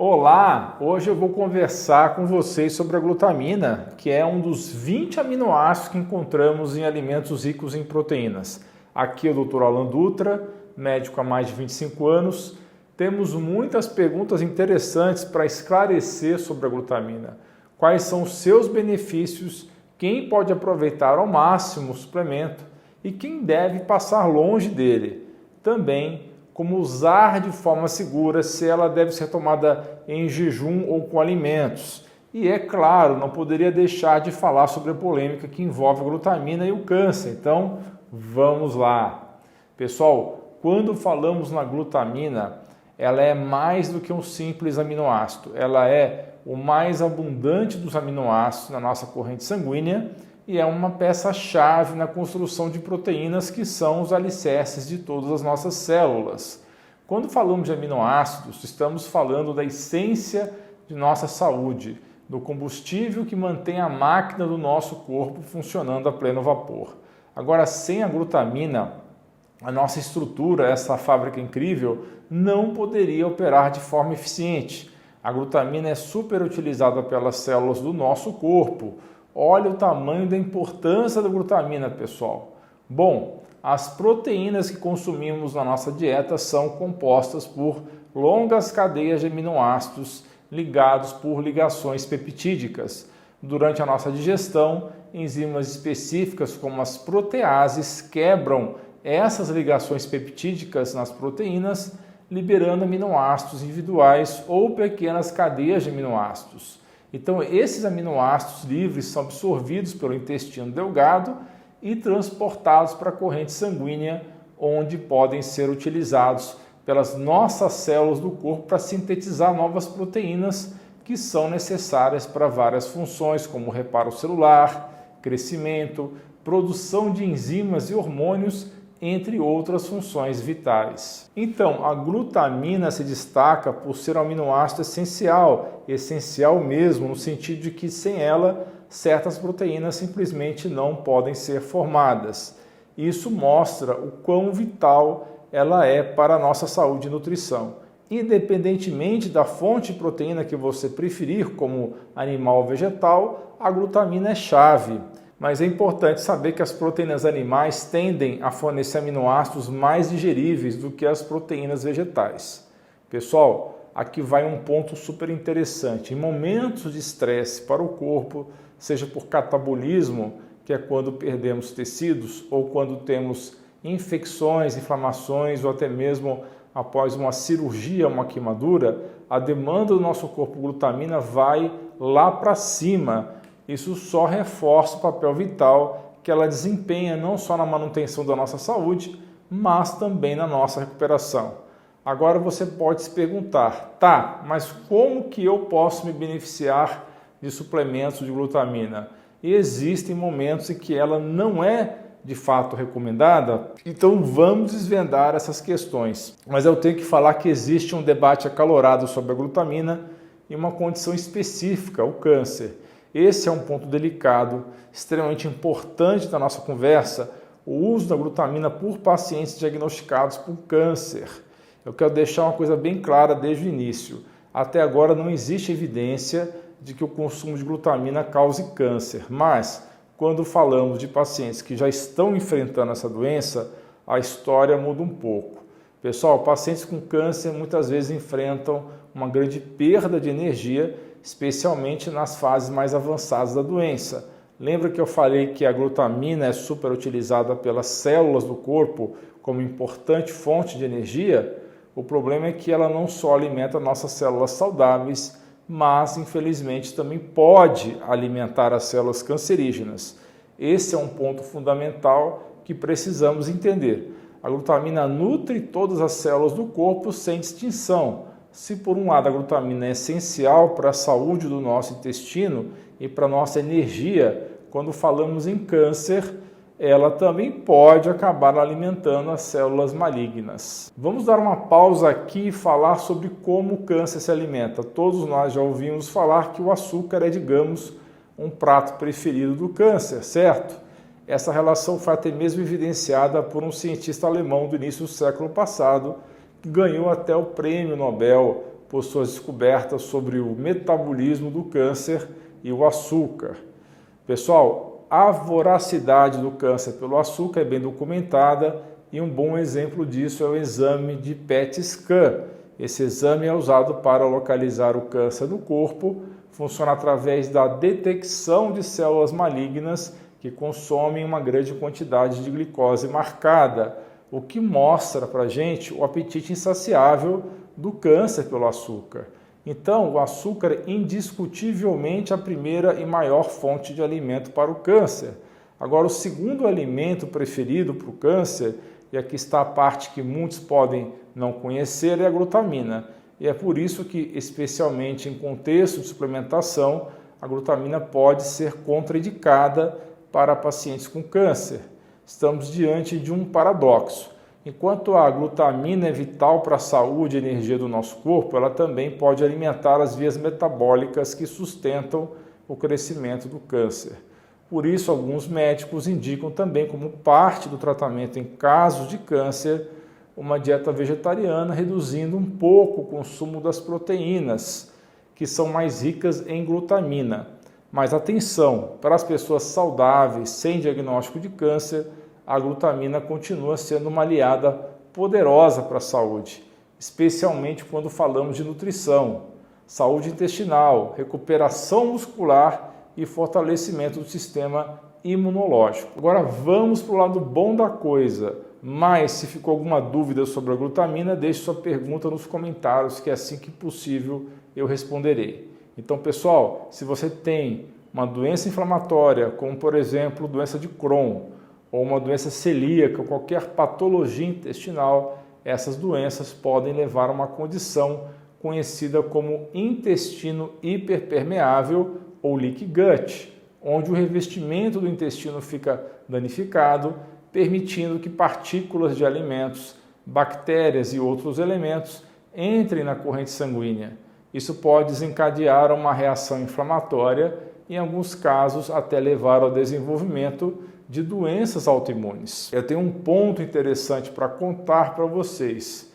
Olá, hoje eu vou conversar com vocês sobre a glutamina, que é um dos 20 aminoácidos que encontramos em alimentos ricos em proteínas. Aqui é o Dr. Alan Dutra, médico há mais de 25 anos. Temos muitas perguntas interessantes para esclarecer sobre a glutamina. Quais são os seus benefícios, quem pode aproveitar ao máximo o suplemento e quem deve passar longe dele. Também como usar de forma segura, se ela deve ser tomada em jejum ou com alimentos. E é claro, não poderia deixar de falar sobre a polêmica que envolve a glutamina e o câncer. Então, vamos lá. Pessoal, quando falamos na glutamina, ela é mais do que um simples aminoácido. Ela é o mais abundante dos aminoácidos na nossa corrente sanguínea e é uma peça-chave na construção de proteínas que são os alicerces de todas as nossas células. Quando falamos de aminoácidos, estamos falando da essência de nossa saúde, do combustível que mantém a máquina do nosso corpo funcionando a pleno vapor. Agora, sem a glutamina, a nossa estrutura, essa fábrica incrível, não poderia operar de forma eficiente. A glutamina é super utilizada pelas células do nosso corpo. Olha o tamanho da importância da glutamina, pessoal. Bom, as proteínas que consumimos na nossa dieta são compostas por longas cadeias de aminoácidos ligados por ligações peptídicas. Durante a nossa digestão, enzimas específicas como as proteases quebram essas ligações peptídicas nas proteínas, liberando aminoácidos individuais ou pequenas cadeias de aminoácidos. Então, esses aminoácidos livres são absorvidos pelo intestino delgado e transportados para a corrente sanguínea, onde podem ser utilizados pelas nossas células do corpo para sintetizar novas proteínas que são necessárias para várias funções, como reparo celular, crescimento, produção de enzimas e hormônios, entre outras funções vitais. Então, a glutamina se destaca por ser um aminoácido essencial mesmo, no sentido de que sem ela, certas proteínas simplesmente não podem ser formadas. Isso mostra o quão vital ela é para a nossa saúde e nutrição. Independentemente da fonte de proteína que você preferir, como animal ou vegetal, a glutamina é chave. Mas é importante saber que as proteínas animais tendem a fornecer aminoácidos mais digeríveis do que as proteínas vegetais. Pessoal, aqui vai um ponto super interessante. Em momentos de estresse para o corpo, seja por catabolismo, que é quando perdemos tecidos, ou quando temos infecções, inflamações, ou até mesmo após uma cirurgia, uma queimadura, a demanda do nosso corpo de glutamina vai lá para cima. Isso só reforça o papel vital que ela desempenha não só na manutenção da nossa saúde, mas também na nossa recuperação. Agora você pode se perguntar, tá, mas como que eu posso me beneficiar de suplementos de glutamina? E existem momentos em que ela não é de fato recomendada, então vamos desvendar essas questões. Mas eu tenho que falar que existe um debate acalorado sobre a glutamina em uma condição específica, o câncer. Esse é um ponto delicado, extremamente importante da nossa conversa, o uso da glutamina por pacientes diagnosticados por câncer. Eu quero deixar uma coisa bem clara desde o início. Até agora não existe evidência de que o consumo de glutamina cause câncer, mas quando falamos de pacientes que já estão enfrentando essa doença, a história muda um pouco. Pessoal, pacientes com câncer muitas vezes enfrentam uma grande perda de energia, especialmente nas fases mais avançadas da doença. Lembra que eu falei que a glutamina é super utilizada pelas células do corpo como importante fonte de energia? O problema é que ela não só alimenta nossas células saudáveis, mas infelizmente também pode alimentar as células cancerígenas. Esse é um ponto fundamental que precisamos entender. A glutamina nutre todas as células do corpo sem distinção. Se por um lado a glutamina é essencial para a saúde do nosso intestino e para a nossa energia, quando falamos em câncer, ela também pode acabar alimentando as células malignas. Vamos dar uma pausa aqui e falar sobre como o câncer se alimenta. Todos nós já ouvimos falar que o açúcar é, digamos, um prato preferido do câncer, certo? Essa relação foi até mesmo evidenciada por um cientista alemão do início do século passado, que ganhou até o prêmio Nobel, por suas descobertas sobre o metabolismo do câncer e o açúcar. Pessoal, a voracidade do câncer pelo açúcar é bem documentada e um bom exemplo disso é o exame de PET scan. Esse exame é usado para localizar o câncer no corpo, funciona através da detecção de células malignas que consomem uma grande quantidade de glicose marcada, o que mostra para a gente o apetite insaciável do câncer pelo açúcar. Então, o açúcar é indiscutivelmente a primeira e maior fonte de alimento para o câncer. Agora, o segundo alimento preferido para o câncer, e aqui está a parte que muitos podem não conhecer, é a glutamina. E é por isso que, especialmente em contexto de suplementação, a glutamina pode ser contraindicada para pacientes com câncer. Estamos diante de um paradoxo. Enquanto a glutamina é vital para a saúde e energia do nosso corpo, ela também pode alimentar as vias metabólicas que sustentam o crescimento do câncer. Por isso, alguns médicos indicam também como parte do tratamento em casos de câncer uma dieta vegetariana, reduzindo um pouco o consumo das proteínas, que são mais ricas em glutamina. Mas atenção, para as pessoas saudáveis, sem diagnóstico de câncer, a glutamina continua sendo uma aliada poderosa para a saúde, especialmente quando falamos de nutrição, saúde intestinal, recuperação muscular e fortalecimento do sistema imunológico. Agora vamos para o lado bom da coisa, mas se ficou alguma dúvida sobre a glutamina, deixe sua pergunta nos comentários, que assim que possível eu responderei. Então, pessoal, se você tem uma doença inflamatória, como por exemplo doença de Crohn, ou uma doença celíaca, ou qualquer patologia intestinal, essas doenças podem levar a uma condição conhecida como intestino hiperpermeável ou leaky gut, onde o revestimento do intestino fica danificado, permitindo que partículas de alimentos, bactérias e outros elementos entrem na corrente sanguínea. Isso pode desencadear uma reação inflamatória e, em alguns casos, até levar ao desenvolvimento de doenças autoimunes. Eu tenho um ponto interessante para contar para vocês.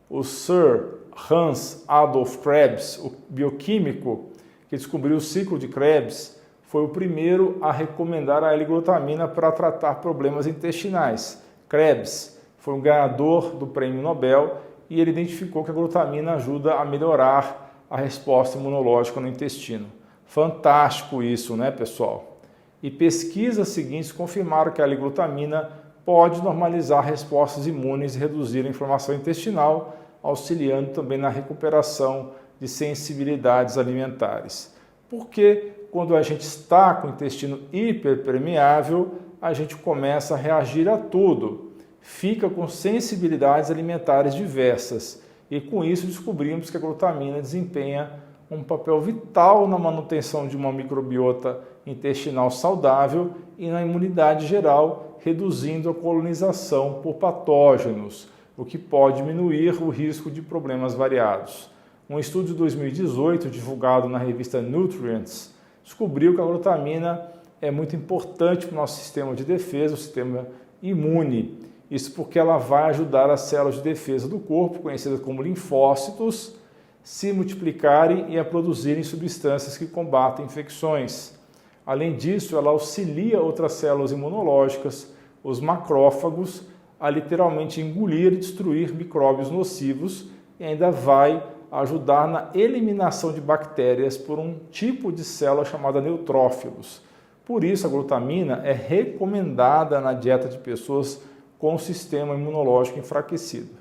O Sir Hans Adolf Krebs, o bioquímico que descobriu o ciclo de Krebs, foi o primeiro a recomendar a L-glutamina para tratar problemas intestinais. Krebs foi um ganhador do Prêmio Nobel e ele identificou que a glutamina ajuda a melhorar a resposta imunológica no intestino. Fantástico isso, né, pessoal? E pesquisas seguintes confirmaram que a L-glutamina pode normalizar respostas imunes e reduzir a inflamação intestinal, auxiliando também na recuperação de sensibilidades alimentares. Porque quando a gente está com o intestino hiperpermeável, a gente começa a reagir a tudo, fica com sensibilidades alimentares diversas e com isso descobrimos que a glutamina desempenha um papel vital na manutenção de uma microbiota intestinal saudável e na imunidade geral, reduzindo a colonização por patógenos, o que pode diminuir o risco de problemas variados. Um estudo de 2018, divulgado na revista Nutrients, descobriu que a glutamina é muito importante para o nosso sistema de defesa, o sistema imune. Isso porque ela vai ajudar as células de defesa do corpo, conhecidas como linfócitos, se multiplicarem e a produzirem substâncias que combatem infecções. Além disso, ela auxilia outras células imunológicas, os macrófagos, a literalmente engolir e destruir micróbios nocivos e ainda vai ajudar na eliminação de bactérias por um tipo de célula chamada neutrófilos. Por isso, a glutamina é recomendada na dieta de pessoas com sistema imunológico enfraquecido.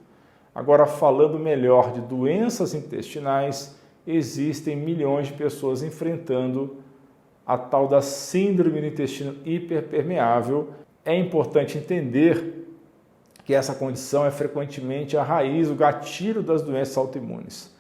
Agora, falando melhor de doenças intestinais, existem milhões de pessoas enfrentando a tal da síndrome do intestino hiperpermeável. É importante entender que essa condição é frequentemente a raiz, o gatilho das doenças autoimunes.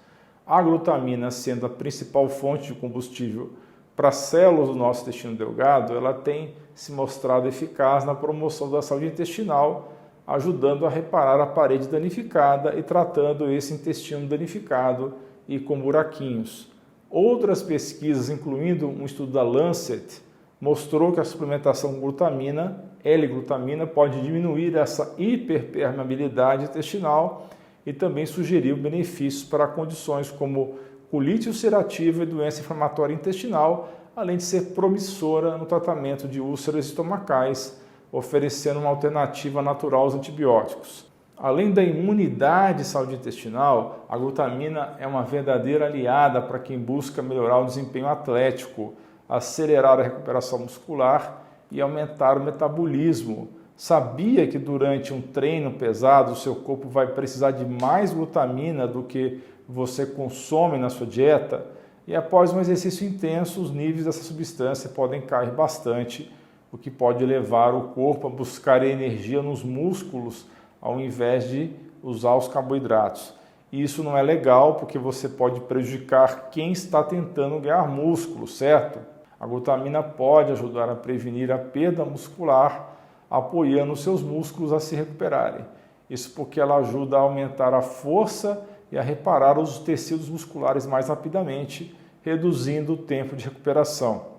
A glutamina, sendo a principal fonte de combustível para as células do nosso intestino delgado, ela tem se mostrado eficaz na promoção da saúde intestinal, ajudando a reparar a parede danificada e tratando esse intestino danificado e com buraquinhos. Outras pesquisas, incluindo um estudo da Lancet, mostrou que a suplementação com glutamina, L-glutamina, pode diminuir essa hiperpermeabilidade intestinal e também sugeriu benefícios para condições como colite ulcerativa e doença inflamatória intestinal, além de ser promissora no tratamento de úlceras estomacais, oferecendo uma alternativa natural aos antibióticos. Além da imunidade e saúde intestinal, a glutamina é uma verdadeira aliada para quem busca melhorar o desempenho atlético, acelerar a recuperação muscular e aumentar o metabolismo. Sabia que durante um treino pesado o seu corpo vai precisar de mais glutamina do que você consome na sua dieta? E após um exercício intenso, os níveis dessa substância podem cair bastante, o que pode levar o corpo a buscar energia nos músculos ao invés de usar os carboidratos. E isso não é legal porque você pode prejudicar quem está tentando ganhar músculo, certo? A glutamina pode ajudar a prevenir a perda muscular, apoiando seus músculos a se recuperarem. Isso porque ela ajuda a aumentar a força e a reparar os tecidos musculares mais rapidamente, reduzindo o tempo de recuperação.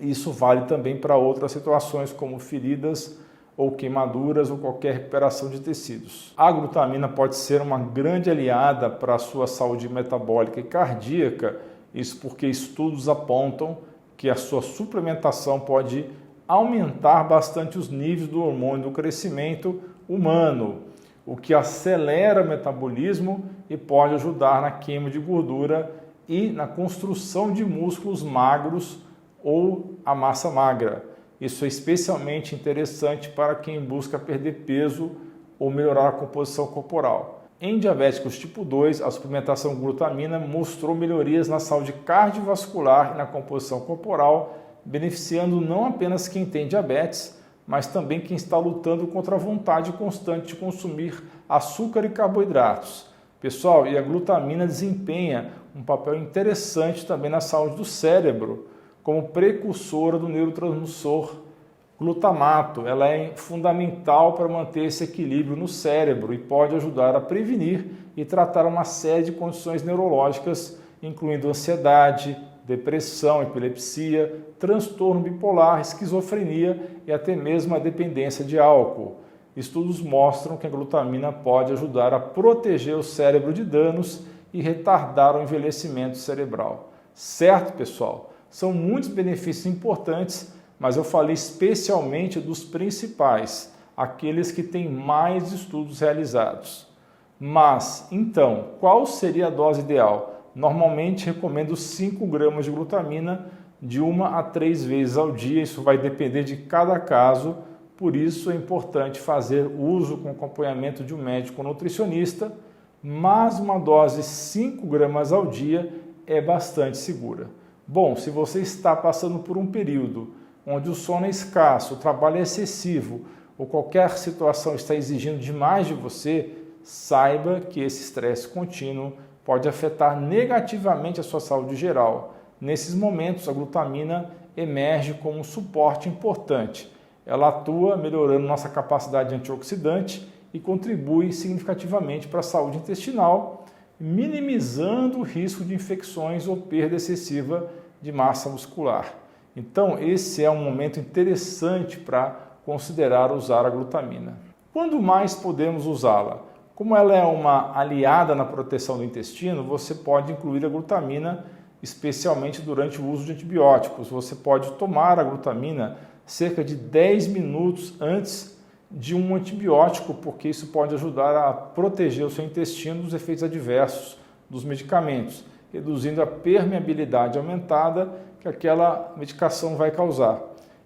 Isso vale também para outras situações como feridas ou queimaduras ou qualquer recuperação de tecidos. A glutamina pode ser uma grande aliada para a sua saúde metabólica e cardíaca, isso porque estudos apontam que a sua suplementação pode aumentar bastante os níveis do hormônio do crescimento humano, o que acelera o metabolismo e pode ajudar na queima de gordura e na construção de músculos magros ou a massa magra. Isso é especialmente interessante para quem busca perder peso ou melhorar a composição corporal. Em diabéticos tipo 2, a suplementação com glutamina mostrou melhorias na saúde cardiovascular e na composição corporal, beneficiando não apenas quem tem diabetes, mas também quem está lutando contra a vontade constante de consumir açúcar e carboidratos. Pessoal, e a glutamina desempenha um papel interessante também na saúde do cérebro, como precursora do neurotransmissor glutamato. Ela é fundamental para manter esse equilíbrio no cérebro e pode ajudar a prevenir e tratar uma série de condições neurológicas, incluindo ansiedade, depressão, epilepsia, transtorno bipolar, esquizofrenia e até mesmo a dependência de álcool. Estudos mostram que a glutamina pode ajudar a proteger o cérebro de danos e retardar o envelhecimento cerebral. Certo, pessoal? São muitos benefícios importantes, mas eu falei especialmente dos principais, aqueles que têm mais estudos realizados. Mas, então, qual seria a dose ideal? Normalmente recomendo 5 gramas de glutamina de 1 a 3 vezes ao dia, isso vai depender de cada caso, por isso é importante fazer uso com acompanhamento de um médico nutricionista, mas uma dose de 5 gramas ao dia é bastante segura. Bom, se você está passando por um período onde o sono é escasso, o trabalho é excessivo ou qualquer situação está exigindo demais de você, saiba que esse estresse contínuo pode afetar negativamente a sua saúde geral. Nesses momentos, a glutamina emerge como um suporte importante. Ela atua melhorando nossa capacidade antioxidante e contribui significativamente para a saúde intestinal, minimizando o risco de infecções ou perda excessiva de massa muscular. Então, esse é um momento interessante para considerar usar a glutamina. Quando mais podemos usá-la? Como ela é uma aliada na proteção do intestino, você pode incluir a glutamina, especialmente durante o uso de antibióticos. Você pode tomar a glutamina cerca de 10 minutos antes de um antibiótico, porque isso pode ajudar a proteger o seu intestino dos efeitos adversos dos medicamentos, reduzindo a permeabilidade aumentada que aquela medicação vai causar.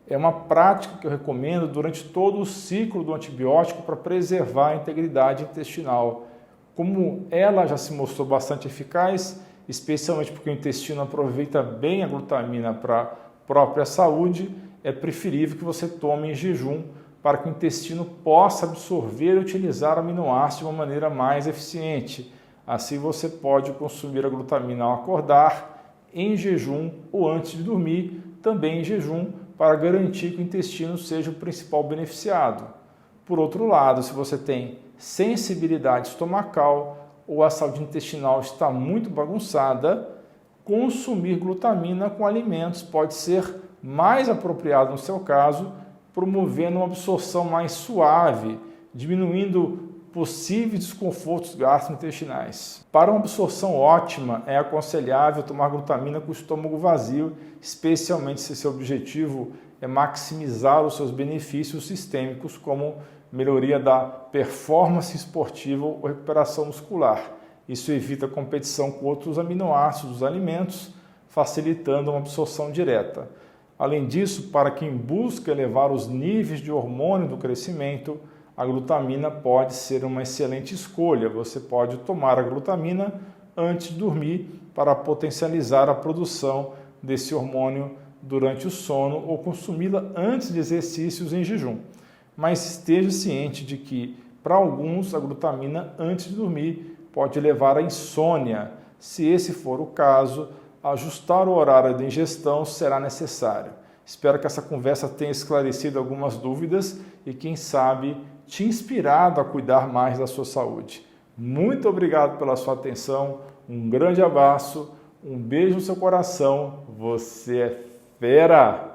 É uma prática que eu recomendo durante todo o ciclo do antibiótico para preservar a integridade intestinal. Como ela já se mostrou bastante eficaz, especialmente porque o intestino aproveita bem a glutamina para a própria saúde, é preferível que você tome em jejum para que o intestino possa absorver e utilizar aminoácidos de uma maneira mais eficiente. Assim você pode consumir a glutamina ao acordar, em jejum ou antes de dormir, também em jejum, para garantir que o intestino seja o principal beneficiado. Por outro lado, se você tem sensibilidade estomacal ou a saúde intestinal está muito bagunçada, consumir glutamina com alimentos pode ser mais apropriado no seu caso, promovendo uma absorção mais suave, diminuindo possíveis desconfortos gastrointestinais. Para uma absorção ótima, é aconselhável tomar glutamina com o estômago vazio, especialmente se seu objetivo é maximizar os seus benefícios sistêmicos, como melhoria da performance esportiva ou recuperação muscular. Isso evita a competição com outros aminoácidos dos alimentos, facilitando uma absorção direta. Além disso, para quem busca elevar os níveis de hormônio do crescimento, a glutamina pode ser uma excelente escolha. Você pode tomar a glutamina antes de dormir para potencializar a produção desse hormônio durante o sono ou consumi-la antes de exercícios em jejum. Mas esteja ciente de que, para alguns, a glutamina antes de dormir pode levar à insônia. Se esse for o caso, ajustar o horário de ingestão será necessário. Espero que essa conversa tenha esclarecido algumas dúvidas e, quem sabe, te inspirado a cuidar mais da sua saúde. Muito obrigado pela sua atenção, um grande abraço, um beijo no seu coração, você é fera!